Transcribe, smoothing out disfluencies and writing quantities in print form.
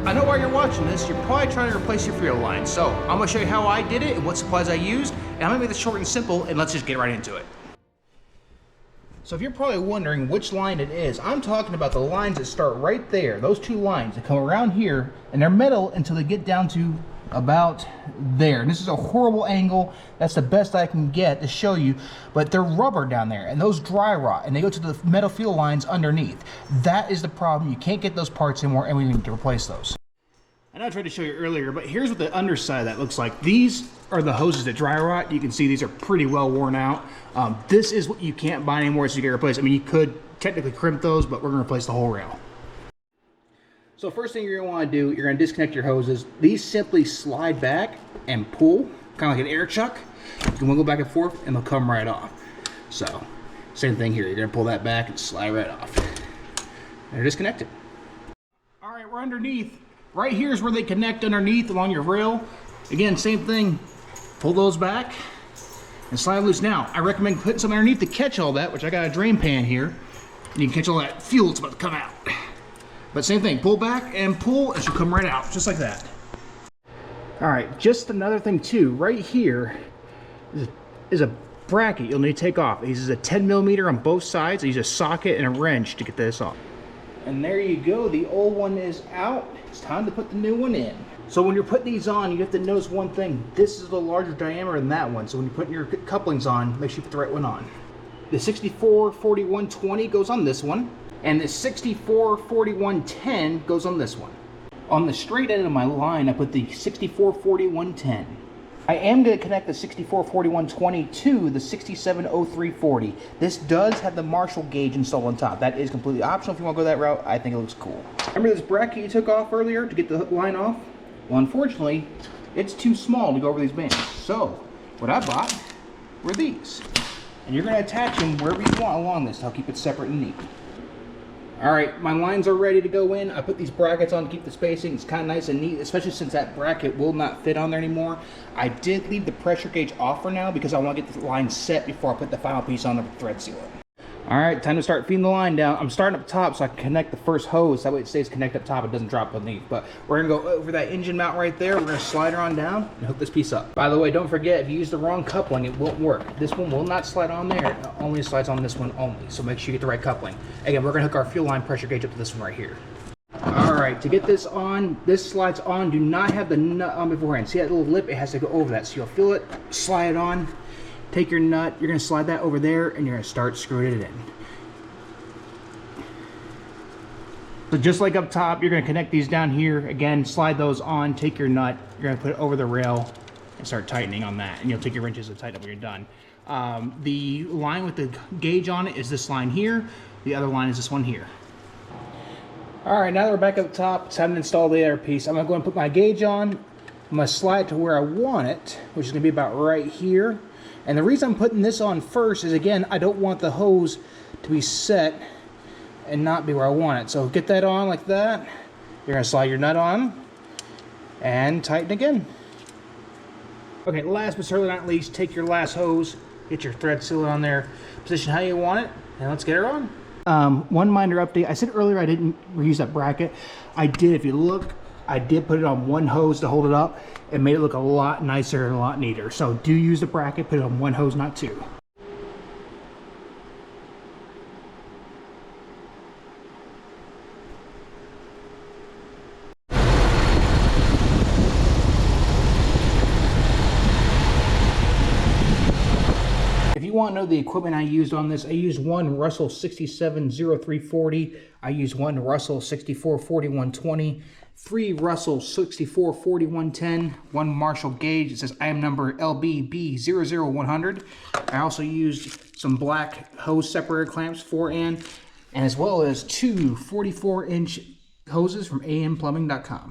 I know while you're watching this, you're probably trying to replace your fuel line. So I'm gonna show you how I did it and what supplies I used, and I'm gonna make this short and simple, and let's just get right into it. So if you're probably wondering which line it is, I'm talking about the lines that start right there. Those two lines that come around here, and they're metal until they get down to about there. And this is a horrible angle. That's the best I can get to show you, but they're rubber down there, and those dry rot, and they go to the metal fuel lines underneath. That is the problem. You can't get those parts anymore, and we need to replace those. I know I tried to show you earlier, but here's what the underside of that looks like. These are the hoses that dry rot. You can see these are pretty well worn out. This is what you can't buy anymore, so you get replaced. I mean, you could technically crimp those, but we're gonna replace the whole rail. So first thing you're gonna wanna do, you're gonna disconnect your hoses. These simply slide back and pull, kind of like an air chuck. You can wiggle back and forth, and they'll come right off. So, same thing here. You're gonna pull that back and slide right off. And they're disconnected. All right, we're underneath. Right here is where they connect underneath along your rail. Again, same thing. Pull those back and slide loose. Now, I recommend putting something underneath to catch all that, which I got a drain pan here. And you can catch all that fuel that's about to come out. But same thing, pull back and pull, and she'll come right out, just like that. All right, just another thing too, right here is a bracket you'll need to take off. This is a 10mm on both sides. I use a socket and a wrench to get this off. And there you go, the old one is out. It's time to put the new one in. So when you're putting these on, you have to notice one thing. This is the larger diameter than that one. So when you're putting your couplings on, make sure you put the right one on. The 64-41-20 goes on this one. And the 64-41-10 goes on this one. On the straight end of my line, I put the 64-41-10. I am going to connect the 64-41-20 to the 67-03-40. This does have the Marshall gauge installed on top. That is completely optional if you want to go that route. I think it looks cool. Remember this bracket you took off earlier to get the line off? Well, unfortunately, it's too small to go over these bands. So, what I bought were these. And you're going to attach them wherever you want along this. I'll keep it separate and neat. Alright, my lines are ready to go in. I put these brackets on to keep the spacing. It's kind of nice and neat, especially since that bracket will not fit on there anymore. I did leave the pressure gauge off for now because I want to get the line set before I put the final piece on the thread sealer. Alright, time to start feeding the line down. I'm starting up top so I can connect the first hose. That way it stays connected up top, it doesn't drop beneath. But we're going to go over that engine mount right there. We're going to slide her on down and hook this piece up. By the way, don't forget, if you use the wrong coupling, it won't work. This one will not slide on there. It only slides on this one only. So make sure you get the right coupling. Again, we're going to hook our fuel line pressure gauge up to this one right here. Alright, to get this on, this slides on. Do not have the nut on beforehand. See that little lip? It has to go over that. So you'll feel it, slide it on, take your nut, you're going to slide that over there, and you're going to start screwing it in. So just like up top, you're going to connect these down here. Again, slide those on, take your nut, you're going to put it over the rail and start tightening on that. And you'll take your wrenches and tighten up when you're done. The line with the gauge on it is this line here. The other line is this one here. Alright, now that we're back up top, it's time to install the other piece. I'm going to go and put my gauge on. I'm going to slide it to where I want it, which is going to be about right here. And the reason I'm putting this on first is, again, I don't want the hose to be set and not be where I want it. So get that on like that. You're going to slide your nut on and tighten again. Okay, last but certainly not least, take your last hose, get your thread sealer on there, position how you want it, and let's get her on. One minor update. I said earlier I didn't reuse that bracket. I did. If you look, I did put it on one hose to hold it up. It made it look a lot nicer and a lot neater. So do use the bracket, put it on one hose, not two. If you want to know the equipment I used on this, I used one Russell 67-03-40. I used one Russell 64-41-20, 3 Russell 64-41-10, 1 Marshall gauge. It says item number LBB00100. I also used some black hose separator clamps, 4N, and as well as 2 44-inch hoses from amplumbing.com.